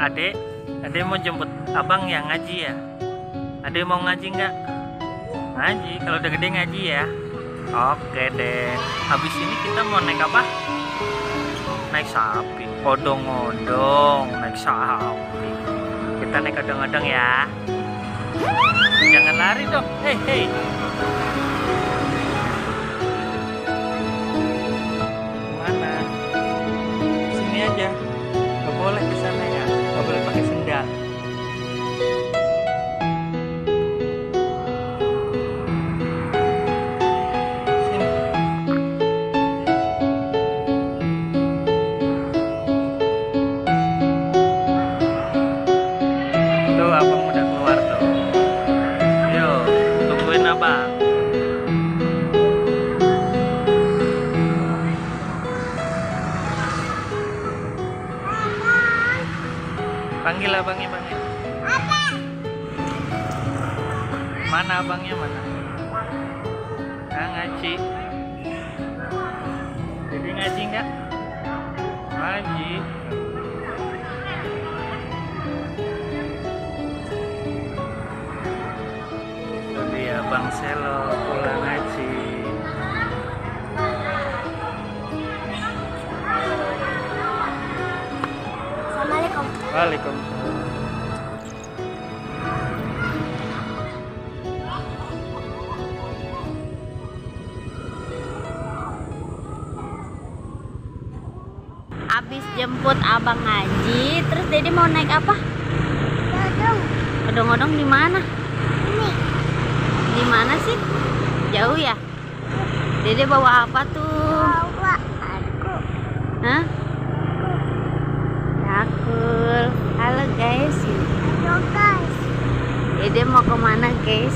Adek, adek mau jemput abang yang ngaji ya? Adek mau ngaji nggak? Ngaji, kalau udah gede ngaji ya. Oke deh. Habis ini kita mau naik apa? Naik sapi. Odong-odong, naik sapi. Kita naik odong-odong ya. Jangan lari dong. Hei, hei. Mana? Sini aja. Gak boleh ke sana ya. Gak boleh pakai sendal. Sini. Tuh abang udah keluar tuh. Yuk, tungguin abang. Panggil abangnya, bangnya. Mana abangnya, mana? Ah, ngaji. Jadi ngaji nggak? Ngaji. Tadi abang Selo pulang ngaji. Assalamualaikum. Waalaikumsalam. Habis jemput abang ngaji, terus Dede mau naik apa? Odong. Odong-odong di mana? Ini. Di mana sih? Jauh ya? Dede bawa apa tuh? Bawa aku. Hah? Yakul. Halo guys. Halo guys. Dede mau kemana guys?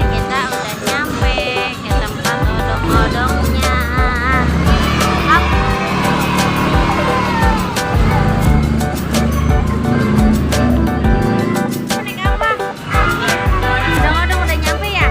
Kita udah nyampe ke tempat odong-odongnya. Up. Naik apa? Odong-odong udah nyampe ya?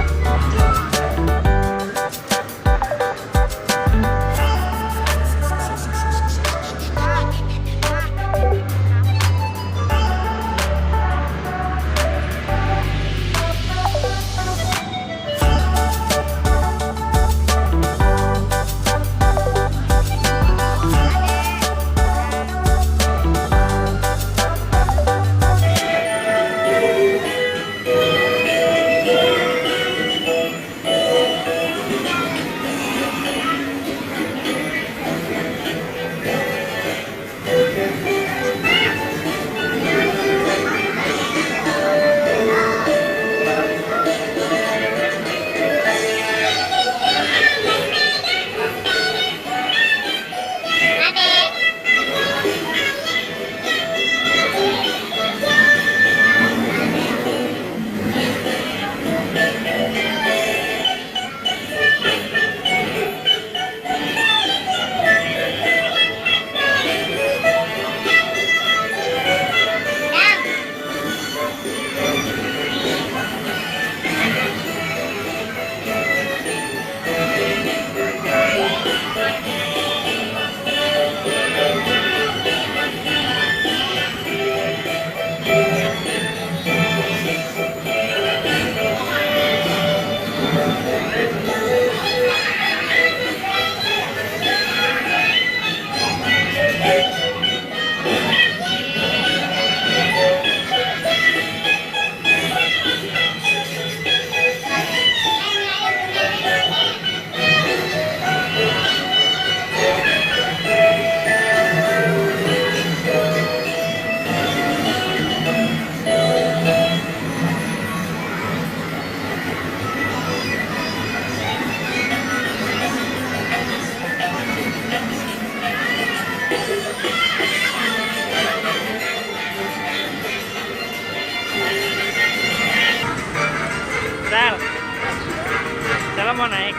Sel mau naik.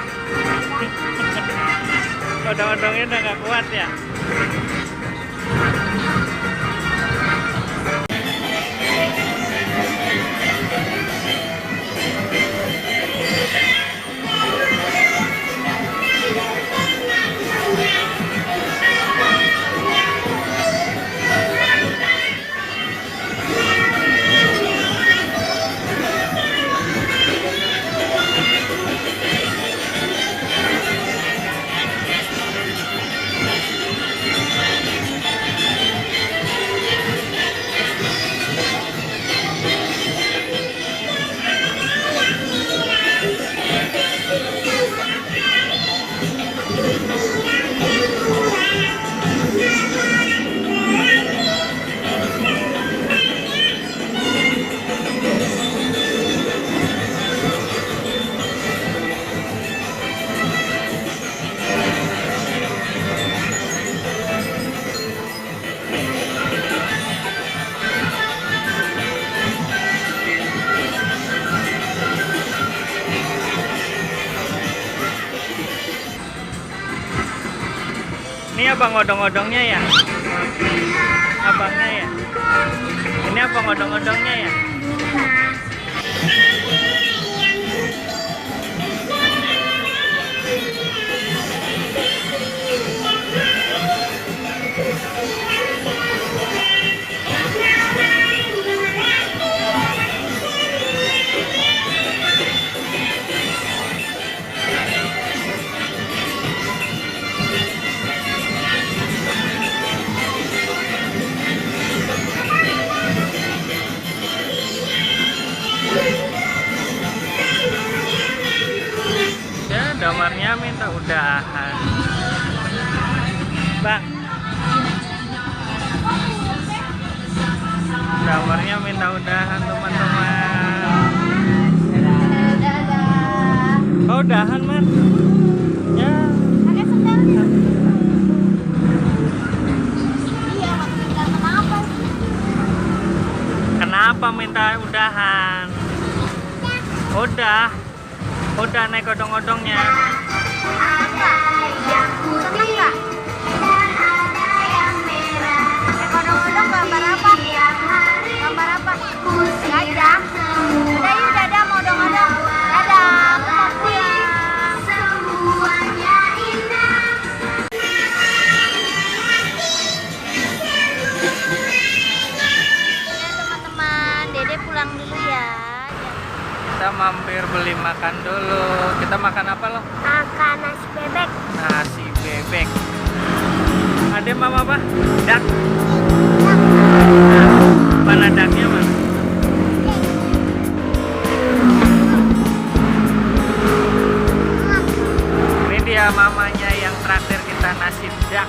Odong-odongnya udah gak kuat ya. apa ngodong-ngodongnya ya? Abangnya ya? Ini apa ngodong-ngodongnya ya? Ya, damarnya minta udahan. Bang, damarnya minta udahan teman-teman. Oh, udahan man. Ya. Pakai sendal. Iya, maksudnya kenapa sih? Kenapa minta udahan? Udah naik odong-odongnya. Seneng nggak? Odong-odong gambar apa? Gambar apa? Gajah. Udah yuk, dadah mau odong-odong. Dadah, aku mau pulang. Ya teman-teman, Dede pulang dulu ya. Kita mampir beli makan dulu. Kita makan apa loh? Makan nasi bebek. Nasi bebek. Ada mama apa? Dak. Mana daknya mas? Ini dia mamanya yang traktir kita nasi dak.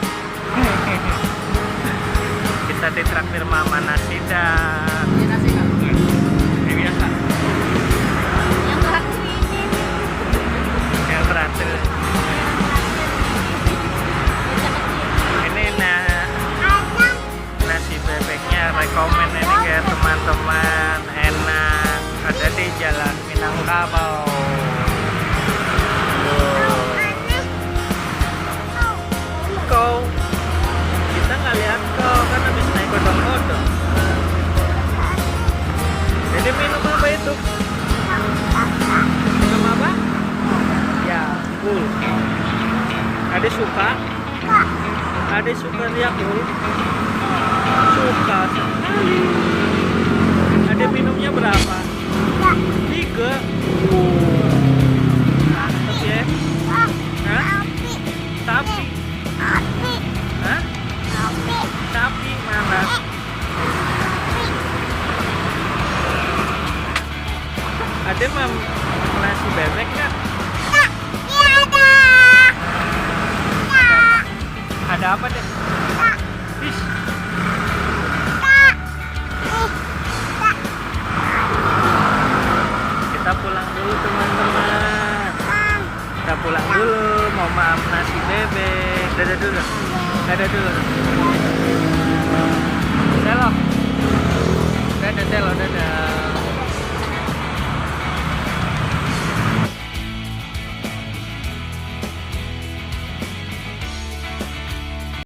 Kita ditraktir mama nasi dak. Ini nasi nggak? Ini biasa. Yang terakhir ini. Yang traktir. Ini nasi bebeknya rekomen ini ya teman-teman, enak, ada di Jalan Minangkabau. Kau, kita nggak lihat kau kan habis naik odong-odong. Jadi minum apa itu? Minum apa? Ya, cool. Ada suka? Ada suka Yakult? Suka sekali. Ada minumnya berapa? 3. Mantap ya. Hah? Sapi. Hah? Sapi mana? Ada nasi bebek nggak? Ada apa deh? Fish. Kita pulang dulu teman-teman. Kita pulang dulu. Mau maaf nasi bebek. Dadah dulu. Dadah dulu. Selo. Dadah Selo. Dadah.